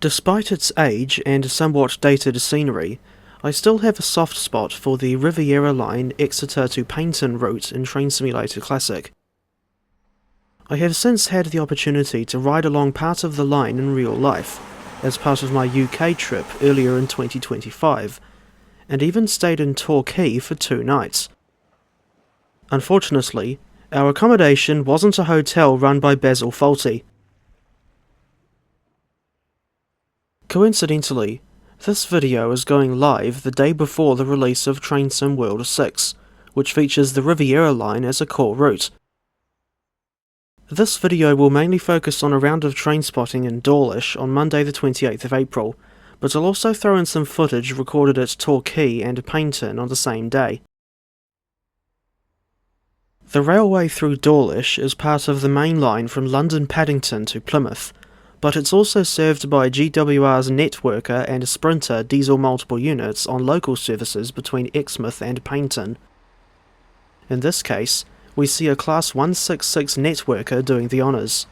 Despite its age and somewhat dated scenery, I still have a soft spot for the Riviera Line Exeter to Paignton route in Train Simulator Classic. I have since had the opportunity to ride along part of the line in real life, as part of my UK trip earlier in 2025, and even stayed in Torquay for 2 nights. Unfortunately, our accommodation wasn't a hotel run by Basil Fawlty. Coincidentally, this video is going live the day before the release of Train Sim World 6, which features the Riviera Line as a core route. This video will mainly focus on a round of Trainspotting in Dawlish on Monday the 28th of April, but I'll also throw in some footage recorded at Torquay and Paignton on the same day. The railway through Dawlish is part of the main line from London Paddington to Plymouth, but it's also served by GWR's Networker and Sprinter diesel multiple units on local services between Exmouth and Paignton. In this case, we see a Class 166 Networker doing the honours.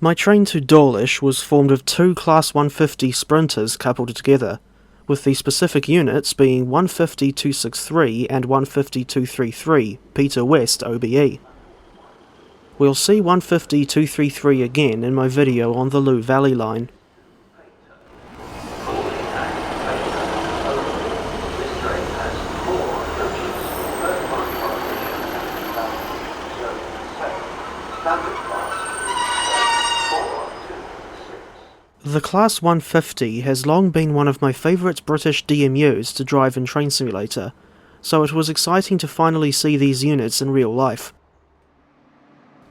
My train to Dawlish was formed of 2 Class 150 Sprinters coupled together, with the specific units being 150-263 and 150-233 Peter West OBE. We'll see 150-233 again in my video on the Lou Valley line. The Class 150 has long been one of my favourite British DMUs to drive in Train Simulator, so it was exciting to finally see these units in real life.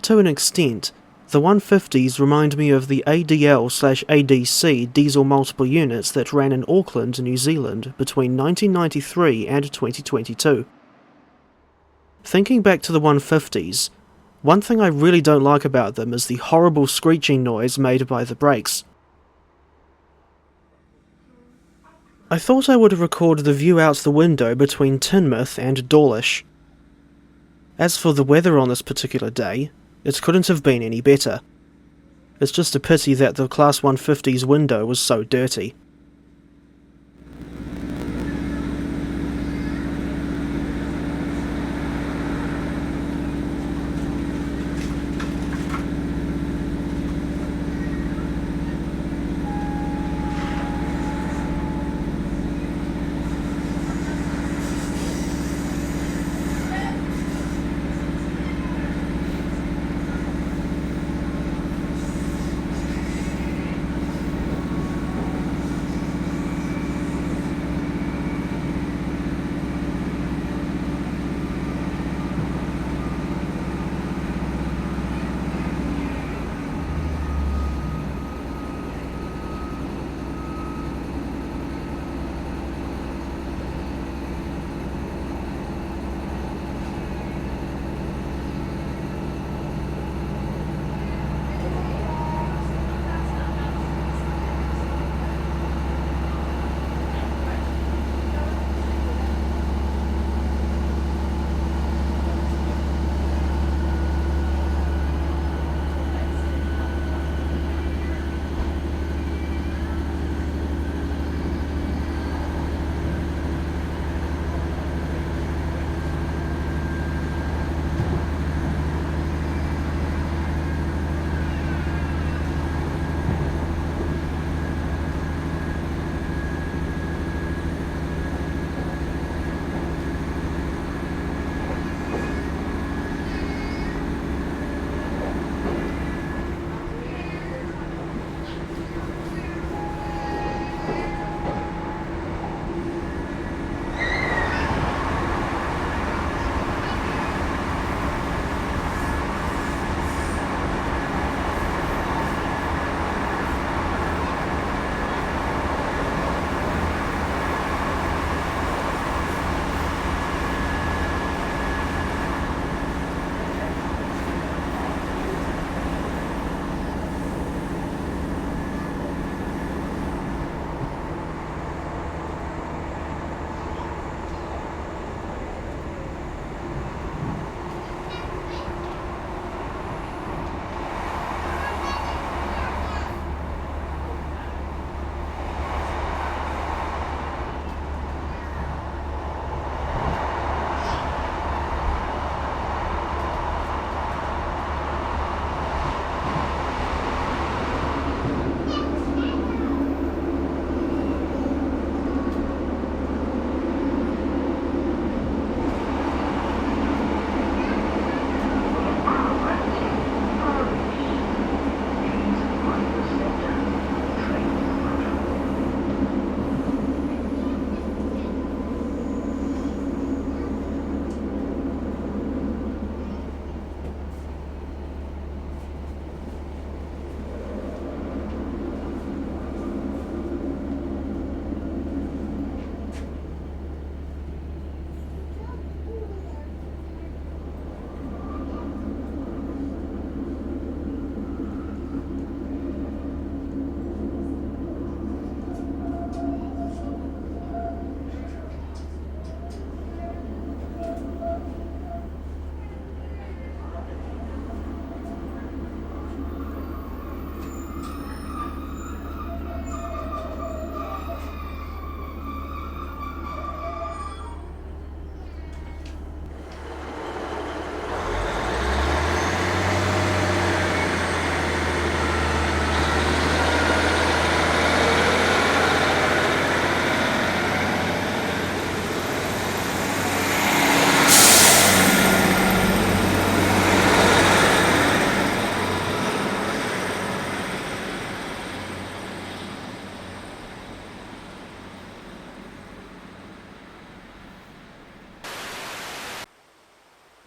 To an extent, the 150s remind me of the ADL/ADC diesel multiple units that ran in Auckland, New Zealand between 1993 and 2022. Thinking back to the 150s, one thing I really don't like about them is the horrible screeching noise made by the brakes. I thought I would record the view out the window between Teignmouth and Dawlish. As for the weather on this particular day, it couldn't have been any better. It's just a pity that the Class 150's window was so dirty.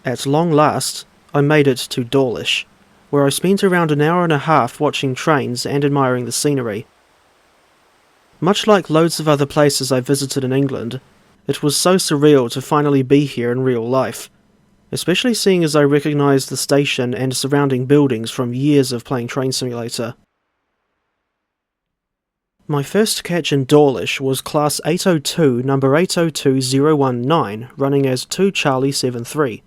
At long last, I made it to Dawlish, where I spent around an hour and a half watching trains and admiring the scenery. Much like loads of other places I visited in England, it was so surreal to finally be here in real life, especially seeing as I recognised the station and surrounding buildings from years of playing Train Simulator. My first catch in Dawlish was Class 802 number 802019, running as 2 Charlie 73,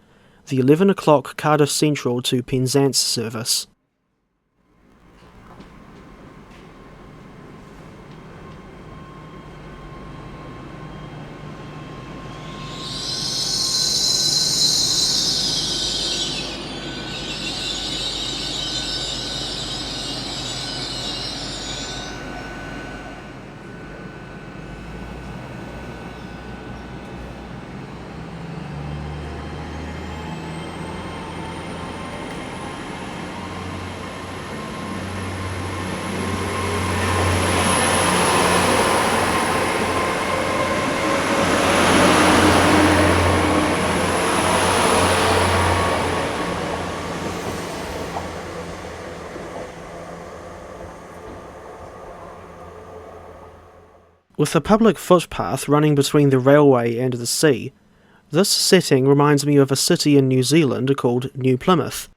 the 11 o'clock Cardiff Central to Penzance service. With a public footpath running between the railway and the sea, this setting reminds me of a city in New Zealand called New Plymouth.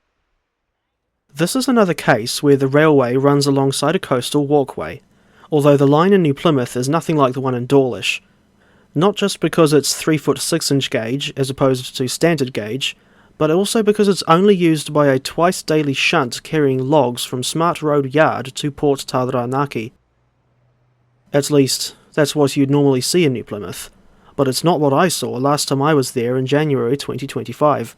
This is another case where the railway runs alongside a coastal walkway, although the line in New Plymouth is nothing like the one in Dawlish, not just because it's 3-foot 6-inch gauge as opposed to standard gauge, but also because it's only used by a twice-daily shunt carrying logs from Smart Road Yard to Port Taranaki. At least, that's what you'd normally see in New Plymouth, but it's not what I saw last time I was there in January 2025.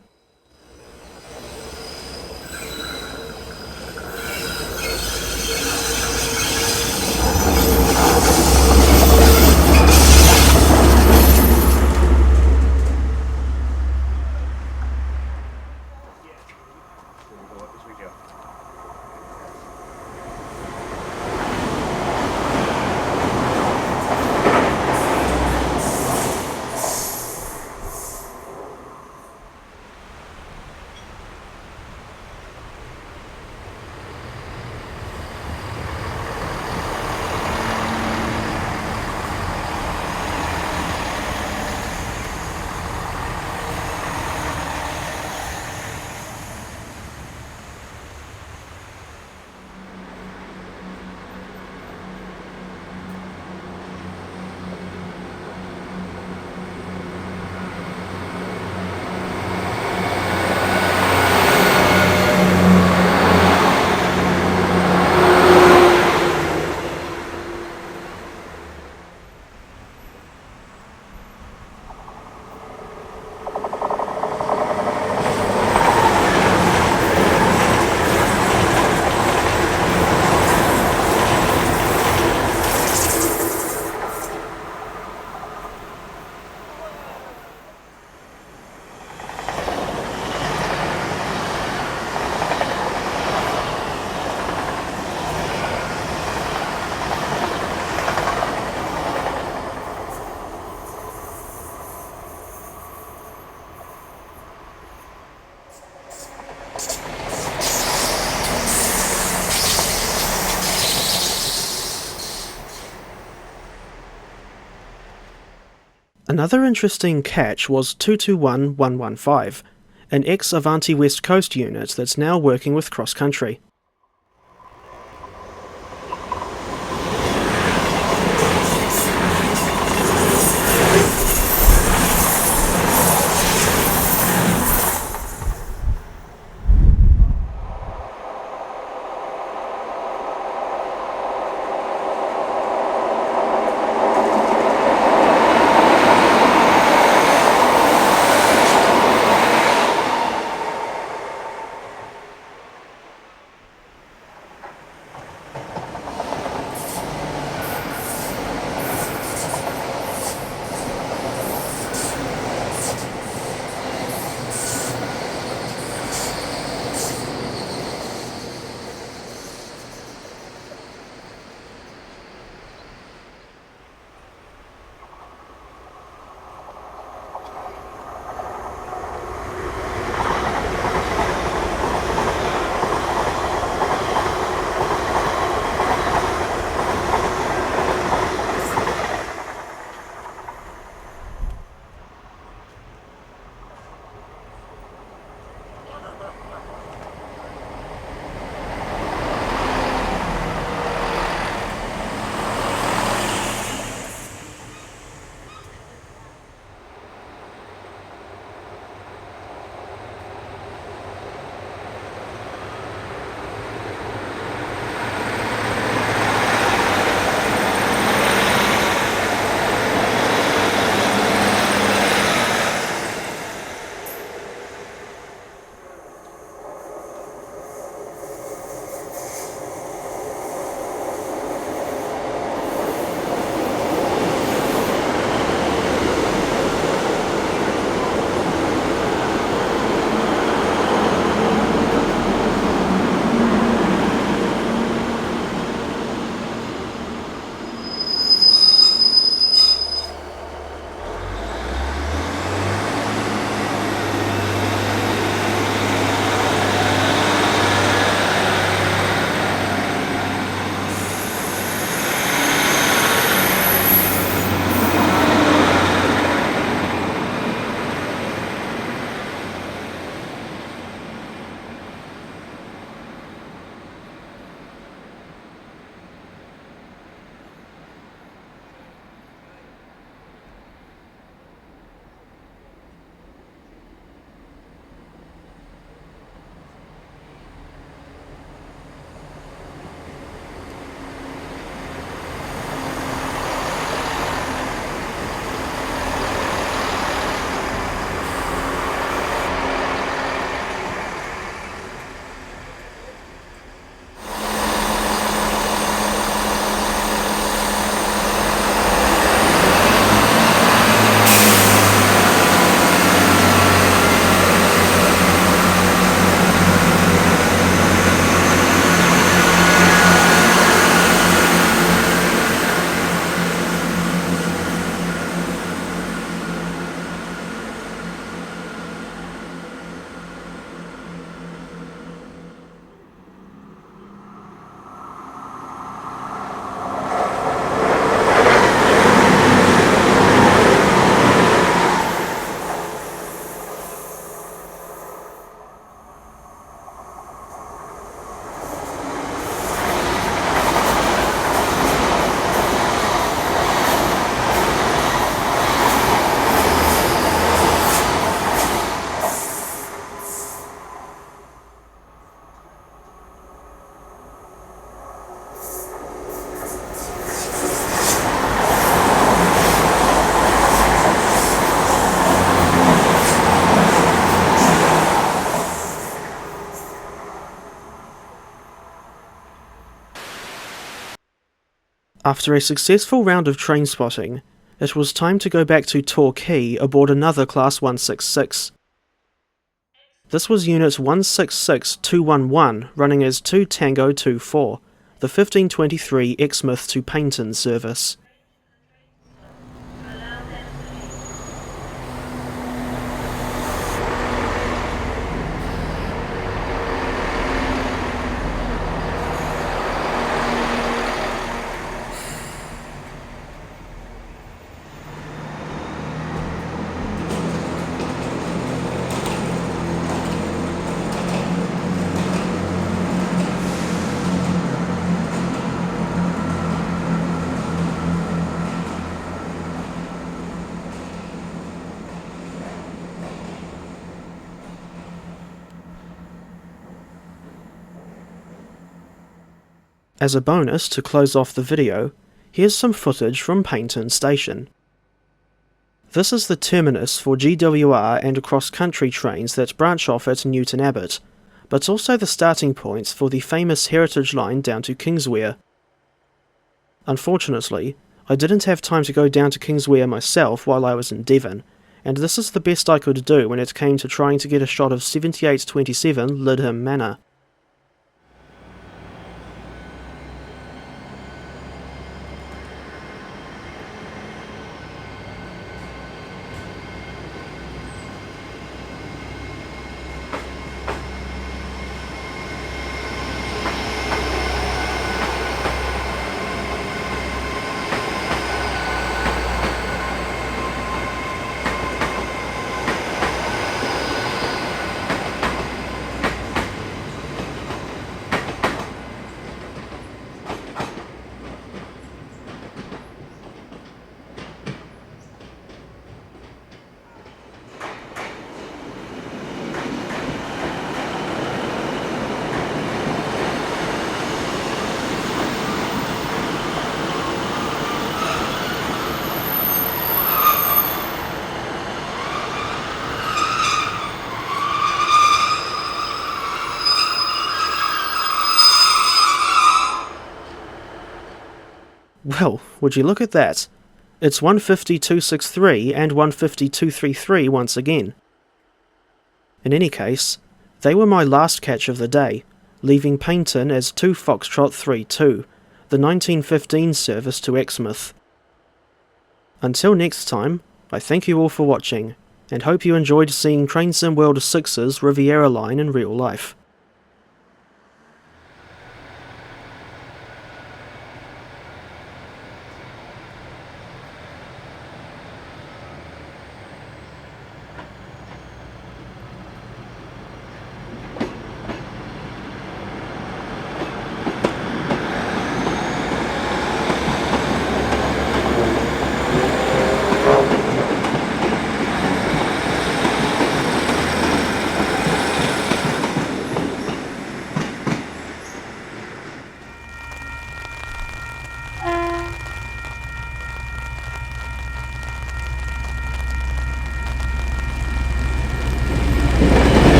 Another interesting catch was 221115, an ex-Avanti West Coast unit that's now working with Cross Country. After a successful round of train spotting, it was time to go back to Torquay aboard another Class 166. This was Unit 166211 running as 2 Tango 24, the 1523 Exmouth to Paignton service. As a bonus to close off the video, here's some footage from Paignton Station. This is the terminus for GWR and cross-country trains that branch off at Newton Abbot, but also the starting points for the famous Heritage Line down to Kingswear. Unfortunately, I didn't have time to go down to Kingswear myself while I was in Devon, and this is the best I could do when it came to trying to get a shot of 7827 Lidham Manor. Well, would you look at that? It's 150-263 and 150-233 once again. In any case, they were my last catch of the day, leaving Paignton as 2 Foxtrot 32, the 1915 service to Exmouth. Until next time, I thank you all for watching, and hope you enjoyed seeing Trainsim World 6's Riviera Line in real life.